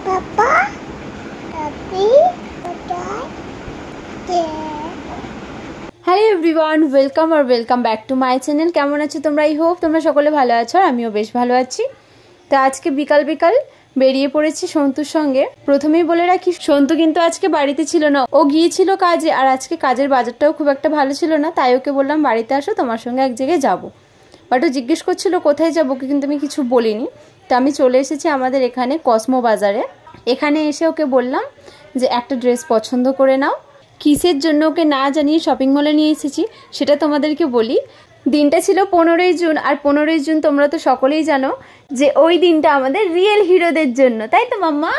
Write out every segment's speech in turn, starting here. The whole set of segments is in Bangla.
Papa, Papi, hello everyone, welcome back to my channel. কেমন আছো তোমরা? আই হোপ তোমরা সকলে ভালো আছো, আর আমিও বেশ ভালো আছি। তো আজকে বিকাল বেরিয়ে পড়েছি সন্তুর সঙ্গে। প্রথমেই বলে রাখি, সন্তু কিন্তু আজকে বাড়িতে ছিল না, ও গিয়েছিল কাজে। আর আজকে কাজের বাজারটাও খুব একটা ভালো ছিল না, তাই ওকে বললাম বাড়িতে আসো, তোমার সঙ্গে এক জায়গায় যাবো। বাট ও জিজ্ঞেস করছিল কোথায় যাবো, কিন্তু আমি কিছু বলিনি। তো আমি চলে এসেছি আমাদের এখানে কসমো বাজারে। এখানে এসে ওকে বললাম যে একটা ড্রেস পছন্দ করে নাও। কিসের জন্য ওকে না জানিয়ে শপিং মলে নিয়ে এসেছি সেটা তোমাদেরকে বলি। দিনটা ছিল 15ই জুন, আর 15ই জুন তোমরা তো সকলেই জানো যে ওই দিনটা আমাদের রিয়েল হিরোদের জন্য, তাই তো মাম্মা?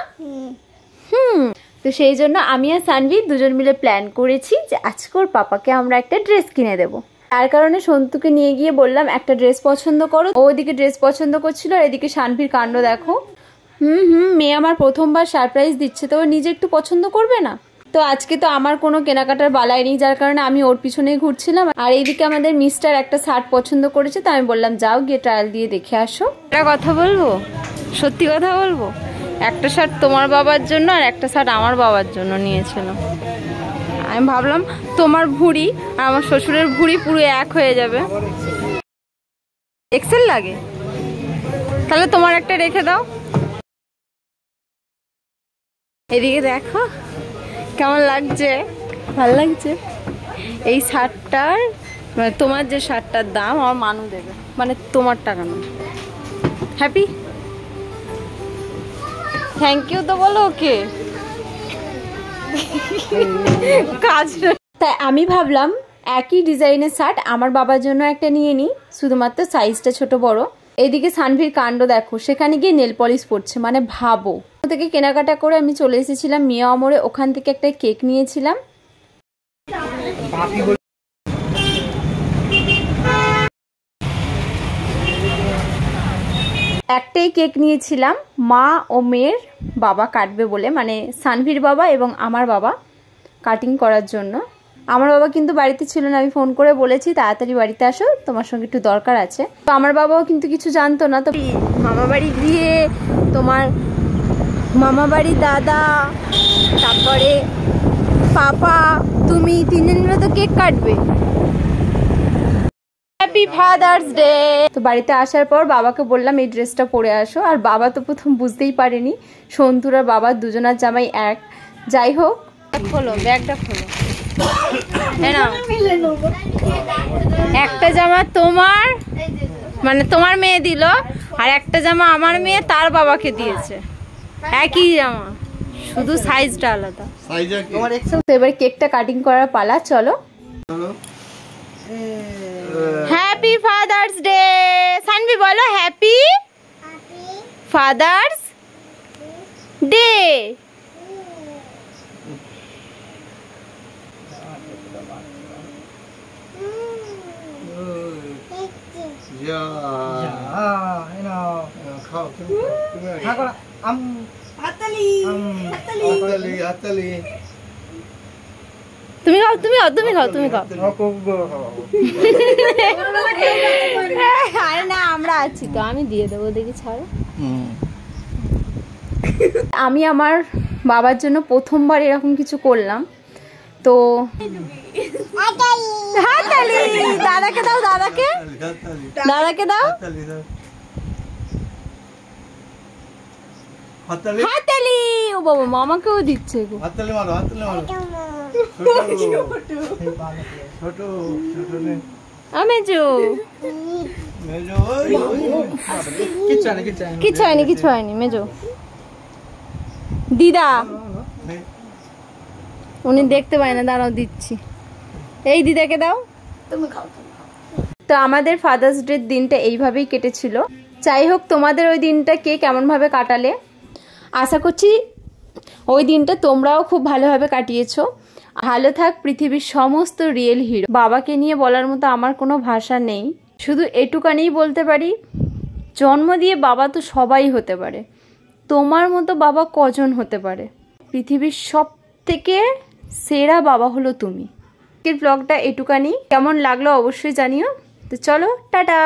তো সেই জন্য আমি আর সানভি দুজন মিলে প্ল্যান করেছি যে আজকে ওর পাপাকে আমরা একটা ড্রেস কিনে দেবো। তার কারণে সন্তুকে নিয়ে গিয়ে বললাম একটা ড্রেস পছন্দ করো। ও ওইদিকে ড্রেস পছন্দ করছিল, আর এদিকে সানভির কাণ্ড দেখো। মেয়ে আমার প্রথমবার সারপ্রাইজ দিচ্ছে, তো ও নিজে একটু পছন্দ করবে না? তো আজকে তো আমার কোনো কেনাকাটার বালাই নেই, যার কারণে আমি ওর পিছনেই ঘুরছিলাম। আর এইদিকে আমাদের মিস্টার একটা শার্ট পছন্দ করেছে, তো আমি বললাম যাও গিয়ে ট্রায়াল দিয়ে দেখে আসো। একটা কথা বলবো, সত্যি কথা বলবো, একটা শার্ট তোমার বাবার জন্য আর একটা শার্ট আমার বাবার জন্য নিয়েছিল। আমি ভাবলাম তোমার ভুঁড়ি আর আমার শ্বশুরের ভুঁড়ি পুরো এক হয়ে যাবে। এক্সেল লাগে, তাহলে তোমার একটা রেখে দাও। এদিকে দেখো কেমন লাগছে, ভালো লাগছে। এই শার্টটার মানে তোমার যে শার্টটার দাম আমার মানু দেবে, মানে তোমার টাকা না। হ্যাপি, থ্যাংক ইউ তো বলো ওকে। কাজ তাই আমি ভাবলাম একই ডিজাইনের শার্ট আমার বাবার জন্য একটা নিয়ে নিই, শুধুমাত্র সাইজটা ছোট বড়। এইদিকে সানভির কাণ্ড দেখো, সেখানে গিয়ে নেল পলিশ পড়ছে, মানে ভাবো। থেকে কেনাকাটা করে আমি চলে এসেছিলাম মিয়া আমরে, ওখান থেকে একটা কেক নিয়েছিলাম। একটাই কেক নিয়েছিলাম, মা ও মেয়ের বাবা কাটবে বলে, মানে সানভির বাবা এবং আমার বাবা কাটিং করার জন্য। আমার বাবা কিন্তু বাড়িতে ছিল না, আমি ফোন করে বলেছি তাড়াতাড়ি বাড়িতে আসো, তোমার সঙ্গে একটু দরকার আছে। তো আমার বাবাও কিন্তু কিছু জানতো না। তো মামা বাড়ি গিয়ে তোমার মামা বাড়ি দাদা, তারপরে পাপা, তুমি তিনজন মিলে তো কেক কাটবে। Happy father's day. তো বাড়িতে আসার পর বাবাকে বললাম এই ড্রেসটা পরে আসো, আর বাবা তো প্রথম বুঝতেই পারেনি সন্তুর আর বাবার দুজনার জামাই এক। যাই হোক, খোলো ব্যাগটা, খোলো। একটা জামা তোমার, মানে তোমার মেয়ে দিল, আর একটা জামা আমার মেয়ে তার বাবাকে দিয়েছে। একই জামা, শুধু সাইজটা আলাদা। তো এবার কেকটা কাটিং করার পালা, চলো। Happy father's day. সানভি বলো হ্যাপি ফাদার্স ডে। তুমি খাও, তুমি খাও, তুমি খাও, তুমি খাও। আরে না, আমরা আছি তো, আমি দিয়ে দেবো, দেখি ছাড়ো। আমি আমার বাবার জন্য প্রথমবার এরকম কিছু করলাম। তো হাততালি, দাদাকে দাও, দাদাকে দাদাকে দাও হাততালি। ও বাবা, মামাকেও দিচ্ছে গো। হাততালি মারো, হাততালি মারো। ছোট ছোট নে আমেজো, মেজো। কিছু হয়নি মেজো। দিদা উনি দেখতে পায় না, দাঁড়াও দিচ্ছি। এই দিদাকে দাও, তুমি খাও। তো আমাদের ফাদার্স ডে দিনটা এইভাবেই কেটেছিল। যাই হোক, তোমাদের ওই দিনটা কে কেমন ভাবে কাটালে, আশা করছি ওই দিনটা তোমরাও খুব ভালোভাবে কাটিয়েছো। ভালো থাক পৃথিবীর সমস্ত রিয়েল হিরো। বাবাকে নিয়ে বলার মতো আমার কোনো ভাষা নেই, শুধু এটুকানেই বলতে পারি জন্ম দিয়ে বাবা তো সবাই হতে পারে, তোমার মতো বাবা কজন হতে পারে? পৃথিবীর সব থেকে সেরা বাবা হলো তুমি। ব্লগটা এটুকানি, কেমন লাগলো অবশ্যই জানিও। তো চলো, টাটা।